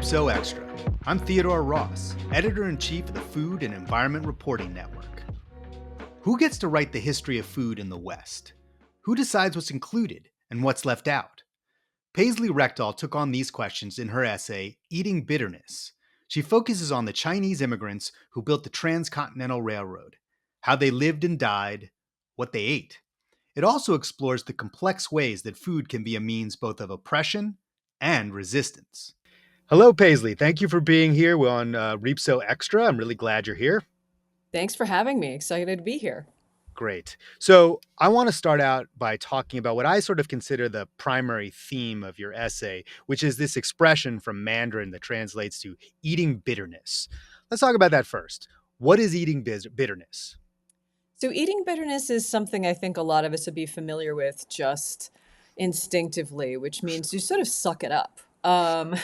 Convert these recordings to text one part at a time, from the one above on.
SOW Extra. I'm Theodore Ross, Editor-in-Chief of the Food and Environment Reporting Network. Who gets to write the history of food in the West? Who decides what's included and what's left out? Paisley Rekdal took on these questions in her essay, Eating Bitterness. She focuses on the Chinese immigrants who built the Transcontinental Railroad, how they lived and died, what they ate. It also explores the complex ways that food can be a means both of oppression and resistance. Hello, Paisley. Thank you for being here. We're on SOW Extra. I'm really glad you're here. Thanks for having me. Excited to be here. Great. So I want to start out by talking about what I sort of consider the primary theme of your essay, which is this expression from Mandarin that translates to eating bitterness. Let's talk about that first. What is eating bitterness? So, eating bitterness is something I think a lot of us would be familiar with just instinctively, which means you sort of suck it up.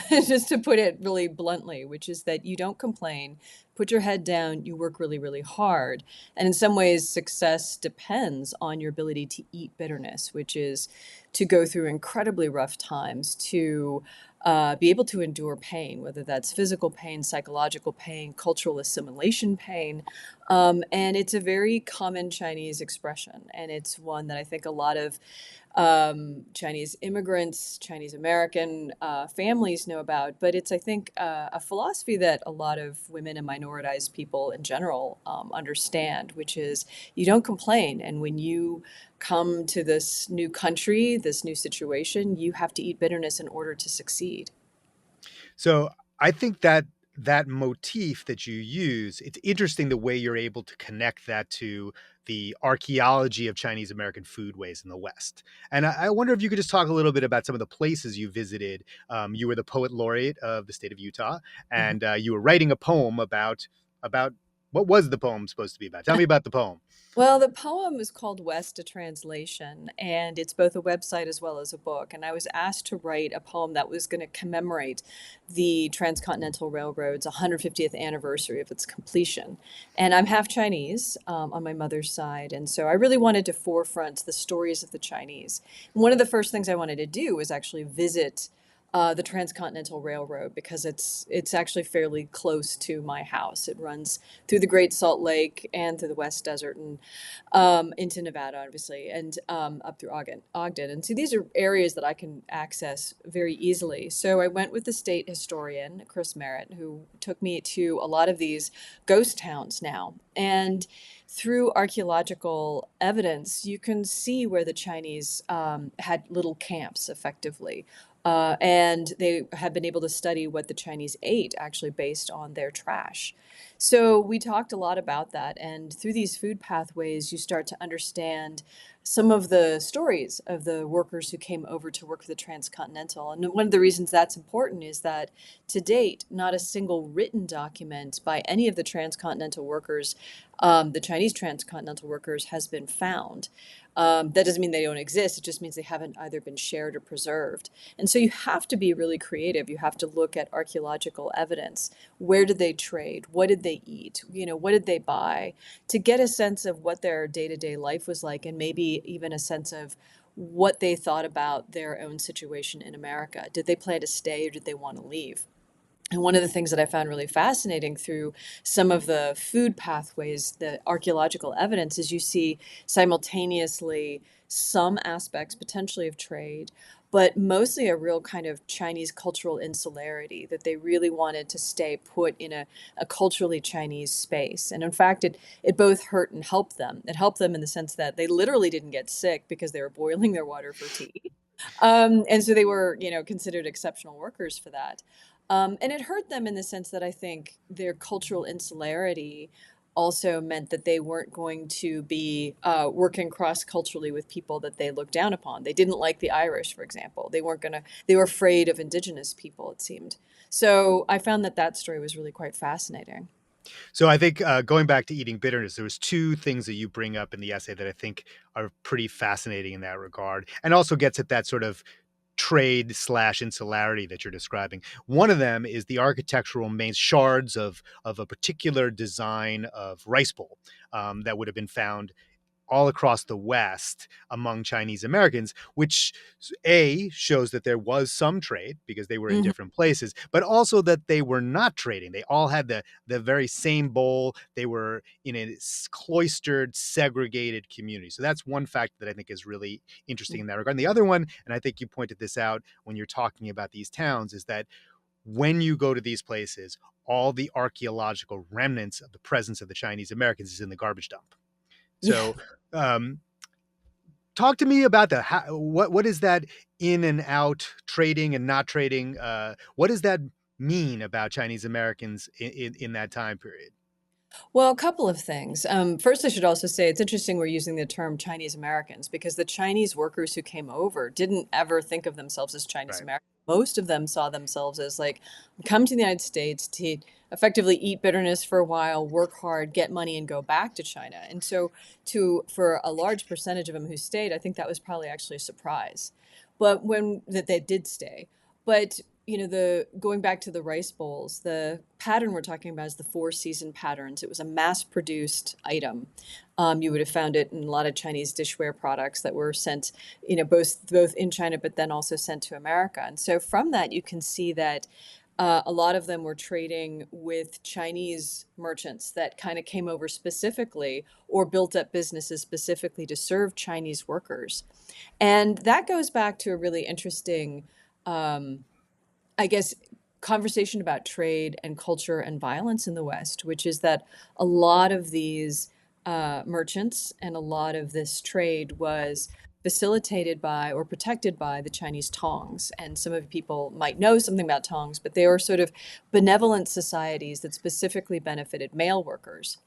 Just to put it really bluntly, which is that you don't complain, put your head down, you work really, really hard. And in some ways, success depends on your ability to eat bitterness, which is to go through incredibly rough times, to be able to endure pain, whether that's physical pain, psychological pain, cultural assimilation pain. And it's a very common Chinese expression. And it's one that I think a lot of Chinese immigrants, Chinese American families know about. But it's, I think, a philosophy that a lot of women and minoritized people in general understand, which is you don't complain. And when you come to this new country, this new situation, you have to eat bitterness in order to succeed. So I think that motif that you use, it's interesting the way you're able to connect that to the archaeology of Chinese American foodways in the West. And I wonder if you could just talk a little bit about some of the places you visited. You were the poet laureate of the state of Utah, and you were writing a poem about what was the poem supposed to be about? Tell me about the poem. Well, the poem is called West, a Translation, and it's both a website as well as a book. And I was asked to write a poem that was going to commemorate the Transcontinental Railroad's 150th anniversary of its completion. And I'm half Chinese on my mother's side, and so I really wanted to forefront the stories of the Chinese. And one of the first things I wanted to do was actually visit the Transcontinental Railroad because it's actually fairly close to my house. It runs through the Great Salt Lake and through the West Desert and into Nevada, obviously, and up through Ogden. And so these are areas that I can access very easily. So I went with the state historian, Chris Merritt, who took me to a lot of these ghost towns now. And through archaeological evidence, you can see where the Chinese had little camps effectively. And they have been able to study what the Chinese ate actually based on their trash. So we talked a lot about that. And through these food pathways, you start to understand some of the stories of the workers who came over to work for the Transcontinental. And one of the reasons that's important is that to date, not a single written document by any of the transcontinental workers, the Chinese transcontinental workers, has been found. That doesn't mean they don't exist. It just means they haven't either been shared or preserved. And so you have to be really creative. You have to look at archaeological evidence. Where did they trade? What did they eat? What did they buy? To get a sense of what their day-to-day life was like, and maybe even a sense of what they thought about their own situation in America. Did they plan to stay or did they want to leave? And one of the things that I found really fascinating through some of the food pathways, the archaeological evidence, is you see simultaneously some aspects potentially of trade, but mostly a real kind of Chinese cultural insularity, that they really wanted to stay put in a culturally Chinese space. And in fact, it both hurt and helped them. It helped them in the sense that they literally didn't get sick because they were boiling their water for tea. And so they were, considered exceptional workers for that. And it hurt them in the sense that I think their cultural insularity also meant that they weren't going to be working cross-culturally with people that they looked down upon. They didn't like the Irish, for example. They were afraid of indigenous people, it seemed. So I found that story was really quite fascinating. So I think going back to eating bitterness, there was two things that you bring up in the essay that I think are pretty fascinating in that regard, and also gets at that sort of trade/insularity that you're describing. One of them is the architectural remains, shards of a particular design of rice bowl that would have been found all across the West among Chinese Americans, which A, shows that there was some trade because they were in Mhm. different places, but also that they were not trading. They all had the very same bowl. They were in a cloistered, segregated community. So that's one fact that I think is really interesting in that regard. And the other one, and I think you pointed this out when you're talking about these towns, is that when you go to these places, all the archaeological remnants of the presence of the Chinese Americans is in the garbage dump. Yeah. So, um, talk to me about that. What is that in and out trading and not trading? What does that mean about Chinese Americans in that time period? Well, a couple of things. First, I should also say it's interesting we're using the term Chinese Americans because the Chinese workers who came over didn't ever think of themselves as Chinese Right. Americans. Most of them saw themselves as like, come to the United States to effectively eat bitterness for a while, work hard, get money, and go back to China. And so, for a large percentage of them who stayed, I think that was probably actually a surprise, but when that they did stay. But the going back to the rice bowls, the pattern we're talking about is the Four Season patterns. It was a mass-produced item. You would have found it in a lot of Chinese dishware products that were sent, both in China, but then also sent to America. And so from that, you can see that a lot of them were trading with Chinese merchants that kind of came over specifically or built up businesses specifically to serve Chinese workers. And that goes back to a really interesting um, I guess, conversation about trade and culture and violence in the West, which is that a lot of these merchants and a lot of this trade was facilitated by or protected by the Chinese Tongs. And some of the people might know something about Tongs, but they were sort of benevolent societies that specifically benefited male workers.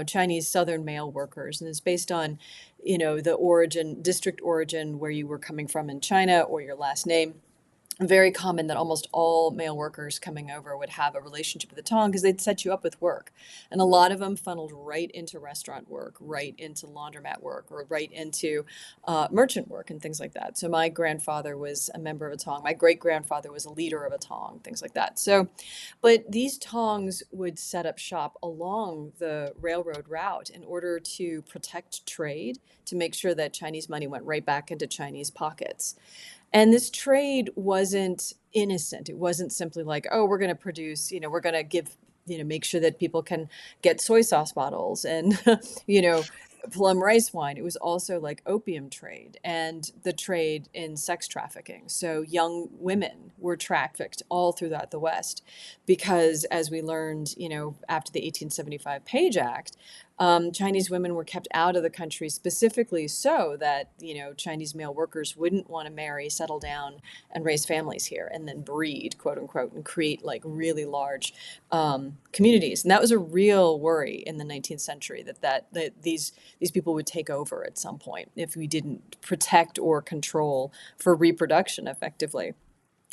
Chinese Southern male workers, and it's based on, the origin, district origin, where you were coming from in China, or your last name. Very common that almost all male workers coming over would have a relationship with the Tong because they'd set you up with work. And a lot of them funneled right into restaurant work, right into laundromat work, or right into merchant work and things like that. So my grandfather was a member of a Tong. My great grandfather was a leader of a Tong, things like that. So, but these Tongs would set up shop along the railroad route in order to protect trade, to make sure that Chinese money went right back into Chinese pockets. And this trade wasn't innocent. It wasn't simply like, oh, we're going to produce, we're going to give, make sure that people can get soy sauce bottles and, you know, plum rice wine. It was also like opium trade and the trade in sex trafficking. So young women were trafficked all throughout the West because, as we learned, after the 1875 Page Act, Chinese women were kept out of the country specifically so that, Chinese male workers wouldn't want to marry, settle down, and raise families here and then breed, quote unquote, and create like really large communities. And that was a real worry in the 19th century that these people would take over at some point if we didn't protect or control for reproduction effectively.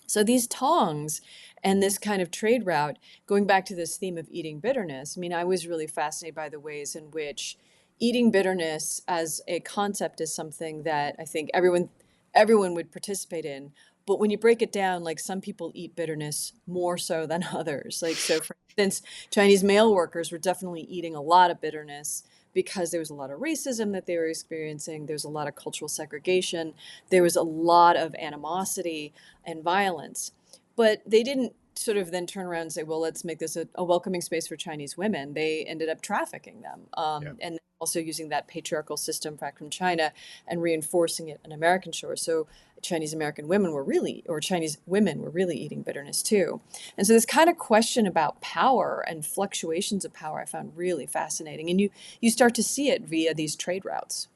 So these tongs and this kind of trade route, going back to this theme of eating bitterness, I mean, I was really fascinated by the ways in which eating bitterness as a concept is something that I think everyone would participate in. But when you break it down, like some people eat bitterness more so than others. Like, so for instance, Chinese male workers were definitely eating a lot of bitterness because there was a lot of racism that they were experiencing. There was a lot of cultural segregation. There was a lot of animosity and violence. But they didn't sort of then turn around and say, well, let's make this a welcoming space for Chinese women. They ended up trafficking them Yeah. and also using that patriarchal system back from China and reinforcing it on American shores. So Chinese American women were really, or Chinese women were really eating bitterness too. And so this kind of question about power and fluctuations of power I found really fascinating. And you start to see it via these trade routes.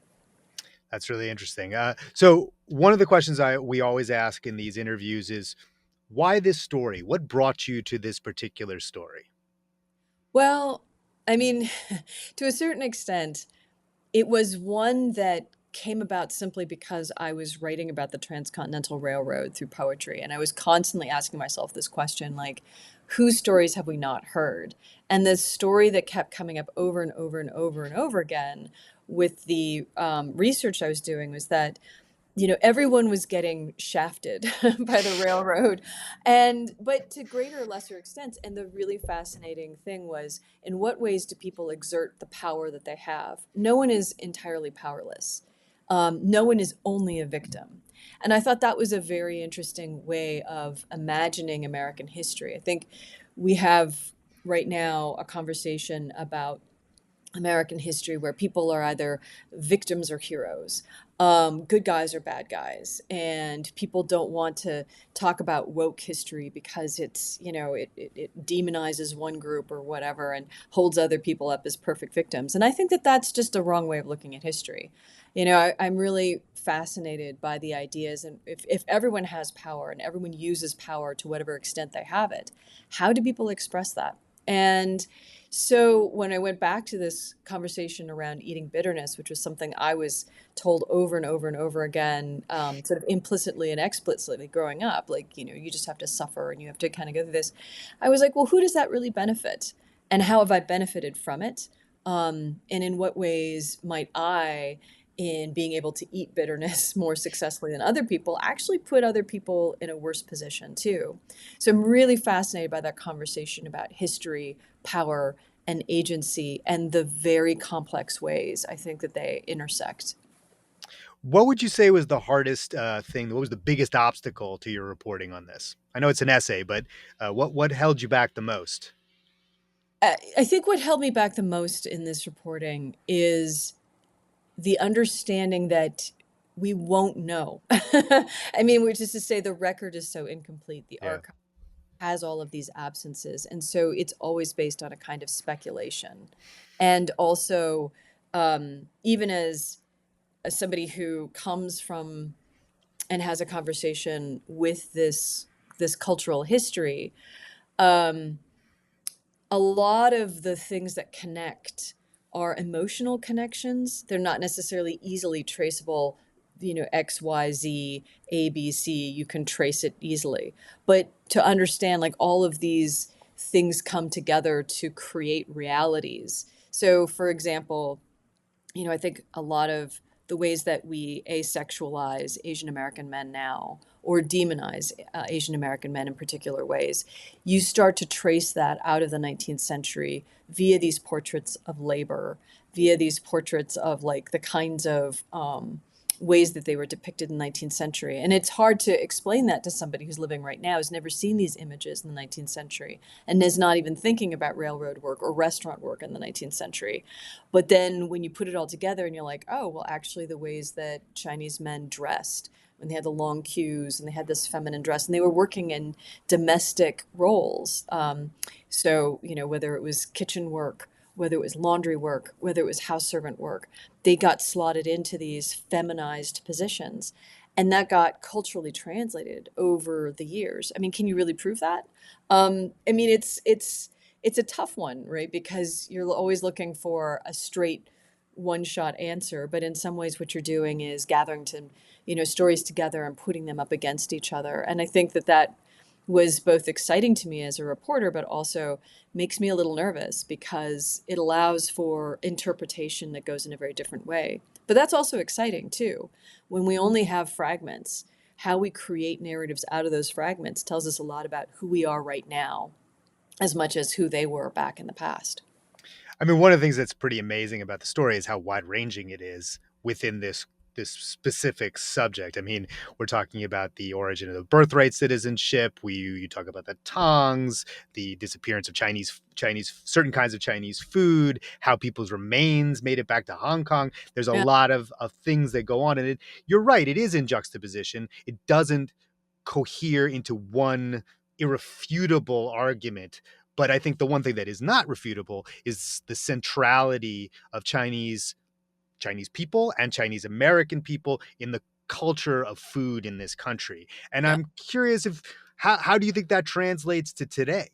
That's really interesting. So one of the questions we always ask in these interviews is, why this story? What brought you to this particular story? Well, I mean, to a certain extent, it was one that came about simply because I was writing about the Transcontinental Railroad through poetry. And I was constantly asking myself this question, like, whose stories have we not heard? And the story that kept coming up over and over and over and over again with the research I was doing was that everyone was getting shafted by the railroad, but to greater or lesser extents. And the really fascinating thing was, in what ways do people exert the power that they have? No one is entirely powerless. No one is only a victim. And I thought that was a very interesting way of imagining American history. I think we have right now a conversation about American history where people are either victims or heroes, good guys or bad guys, and people don't want to talk about woke history because it demonizes one group or whatever and holds other people up as perfect victims. And I think that that's just a wrong way of looking at history. I'm really fascinated by the ideas, and if everyone has power and everyone uses power to whatever extent they have it, how do people express that? And so when I went back to this conversation around eating bitterness, which was something I was told over and over and over again, sort of implicitly and explicitly growing up, like, you just have to suffer and you have to kind of go through this. I was like, well, who does that really benefit? And how have I benefited from it? And in what ways might I, in being able to eat bitterness more successfully than other people, actually put other people in a worse position too? So I'm really fascinated by that conversation about history, power, and agency, and the very complex ways I think that they intersect. What would you say was the hardest thing? What was the biggest obstacle to your reporting on this? I know it's an essay, but what held you back the most? I think what held me back the most in this reporting is the understanding that we won't know. I mean, which is to say, the record is so incomplete. The Yeah. archive has all of these absences. And so it's always based on a kind of speculation. And also, even as somebody who comes from and has a conversation with this cultural history, um, a lot of the things that connect are emotional connections. They're not necessarily easily traceable, X, Y, Z, A, B, C. You can trace it easily. But to understand, like, all of these things come together to create realities. So, for example, I think a lot of the ways that we asexualize Asian American men now, or demonize Asian American men in particular ways, you start to trace that out of the 19th century via these portraits of labor, via these portraits of, like, the kinds of ways that they were depicted in the 19th century. And it's hard to explain that to somebody who's living right now, who's never seen these images in the 19th century, and is not even thinking about railroad work or restaurant work in the 19th century. But then when you put it all together and you're like, oh, well, actually, the ways that Chinese men dressed, when they had the long queues and they had this feminine dress, and they were working in domestic roles. So, whether it was kitchen work, whether it was laundry work, whether it was house servant work, they got slotted into these feminized positions. And that got culturally translated over the years. I mean, can you really prove that? I mean, it's a tough one, right? Because you're always looking for a straight one-shot answer, but in some ways what you're doing is gathering stories together and putting them up against each other. And I think that was both exciting to me as a reporter, but also makes me a little nervous because it allows for interpretation that goes in a very different way. But that's also exciting too. When we only have fragments, how we create narratives out of those fragments tells us a lot about who we are right now, as much as who they were back in the past. I mean, one of the things that's pretty amazing about the story is how wide ranging it is within this specific subject. I mean, we're talking about the origin of the birthright citizenship. You talk about the Tongs, the disappearance of Chinese certain kinds of Chinese food, how people's remains made it back to Hong Kong. There's a Yeah. lot of things that go on, and you're right, it is in juxtaposition. It doesn't cohere into one irrefutable argument. But I think the one thing that is not refutable is the centrality of Chinese people and Chinese American people in the culture of food in this country. And Yeah. I'm curious if how do you think that translates to today?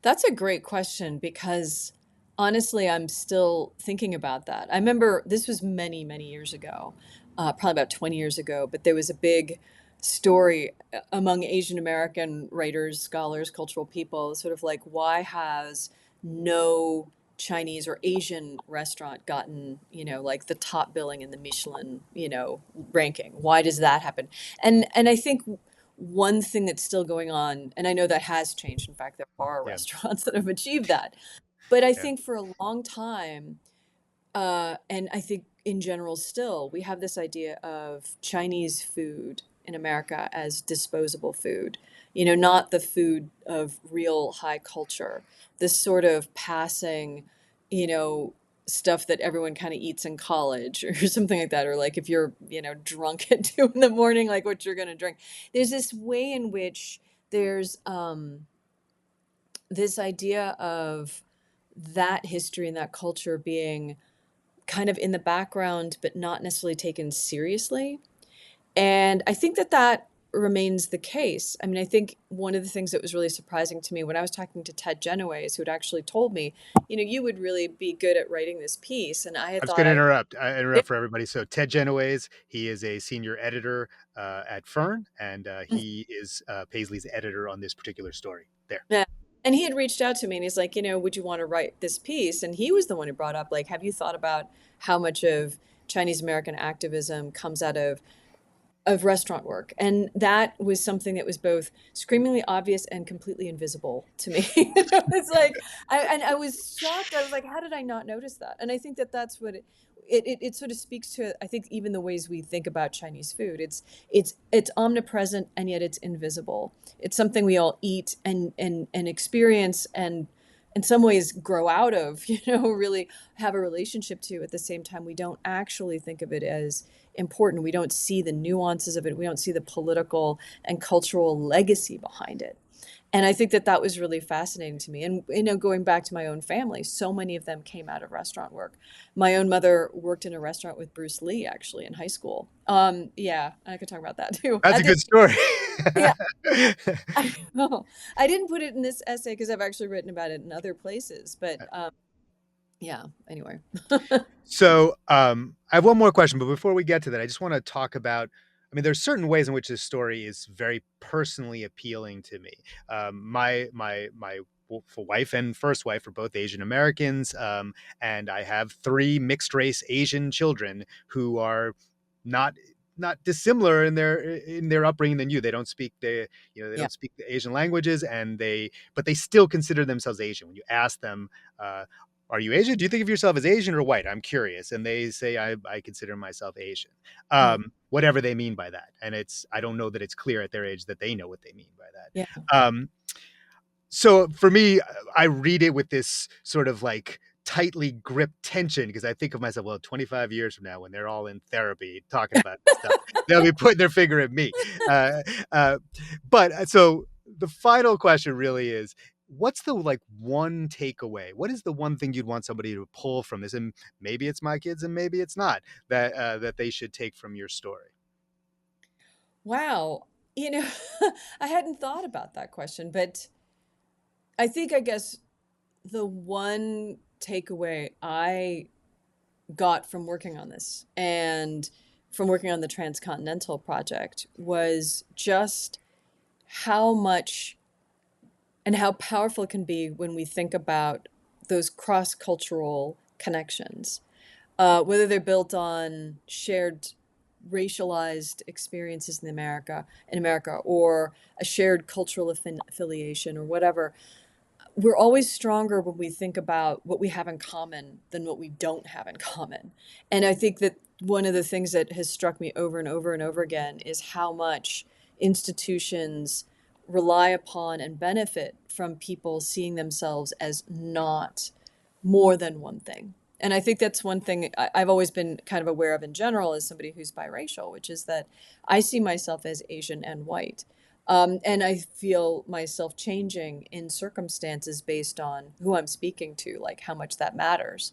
That's a great question because honestly, I'm still thinking about that. I remember this was many, many years ago, probably about 20 years ago, but there was a big story among Asian American writers, scholars, cultural people, sort of like, why has no Chinese or Asian restaurant gotten, like the top billing in the Michelin, ranking? Why does that happen? And I think one thing that's still going on, and I know that has changed. In fact, there are Yeah. restaurants that have achieved that. But I Yeah. think for a long time, and I think in general still, we have this idea of Chinese food in America as disposable food, not the food of real high culture, this sort of passing, you know, stuff that everyone kind of eats in college or something like that. Or like if you're, drunk at 2 in the morning, like what you're going to drink. There's this way in which there's this idea of that history and that culture being kind of in the background, but not necessarily taken seriously. And I think that that remains the case. I mean, I think one of the things that was really surprising to me when I was talking to Ted Genoways, who'd actually told me, you would really be good at writing this piece. And I I had was thought going to I, interrupt. I interrupt for everybody. So Ted Genoways, he is a senior editor at FERN, and he is Paisley's editor on this particular story. There. yeah. And he had reached out to me and he's like, would you want to write this piece? And he was the one who brought up, like, have you thought about how much of Chinese American activism comes out of restaurant work? And that was something that was both screamingly obvious and completely invisible to me. It's like I was shocked. I was like, how did I not notice that? And I think that that's what it sort of speaks to, I think, even the ways we think about Chinese food. It's omnipresent and yet it's invisible. It's something we all eat and experience and in some ways grow out of, really have a relationship to. At the same time, we don't actually think of it as important. We don't see the nuances of it. We don't see the political and cultural legacy behind it. And I think that that was really fascinating to me. And, going back to my own family, so many of them came out of restaurant work. My own mother worked in a restaurant with Bruce Lee, actually, in high school. Yeah, I could talk about that too. That's I a think, good story. yeah, I know. I didn't put it in this essay because I've actually written about it in other places. But yeah, anyway. So I have one more question, but before we get to that, I just want to talk about. I mean, there's certain ways in which this story is very personally appealing to me. My wife and first wife are both Asian Americans, and I have three mixed race Asian children who are not dissimilar in their upbringing than you. They don't speak they Yeah. don't speak the Asian languages, and but they still consider themselves Asian. When you ask them, are you Asian? Do you think of yourself as Asian or white? I'm curious. And they say, I consider myself Asian, Mm. whatever they mean by that. And I don't know that it's clear at their age that they know what they mean by Yeah. that. So for me, I read it with this sort of like tightly gripped tension because I think of myself, well, 25 years from now, when they're all in therapy talking about this stuff, they'll be putting their finger at me. Uh, uh, but so the final question really is, what's the like one takeaway? What is the one thing you'd want somebody to pull from this? And maybe it's my kids and maybe it's not, that they should take from your story. Wow. You know, I hadn't thought about that question, but I guess the one takeaway I got from working on this and from working on the Transcontinental project was just how much and how powerful it can be when we think about those cross-cultural connections, whether they're built on shared racialized experiences in America, or a shared cultural affiliation or whatever. We're always stronger when we think about what we have in common than what we don't have in common. And I think that one of the things that has struck me over and over and over again is how much institutions rely upon and benefit from people seeing themselves as not more than one thing. And I think that's one thing I've always been kind of aware of in general as somebody who's biracial, which is that I see myself as Asian and white. And I feel myself changing in circumstances based on who I'm speaking to, like how much that matters.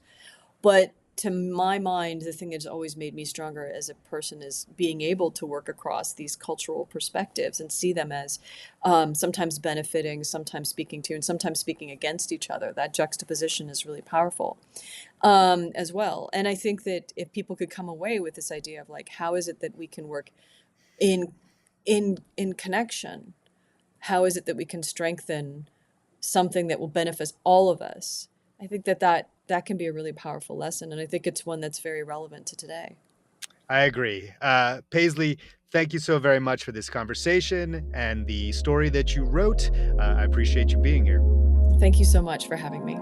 But to my mind, the thing that's always made me stronger as a person is being able to work across these cultural perspectives and see them as sometimes benefiting, sometimes speaking to, and sometimes speaking against each other. That juxtaposition is really powerful as well. And I think that if people could come away with this idea of like, how is it that we can work in in connection? How is it that we can strengthen something that will benefit all of us I think that can be a really powerful lesson, and I think it's one that's very relevant to today. I agree. Paisley, thank you so very much for this conversation and the story that you wrote. I appreciate you being here. Thank you so much for having me.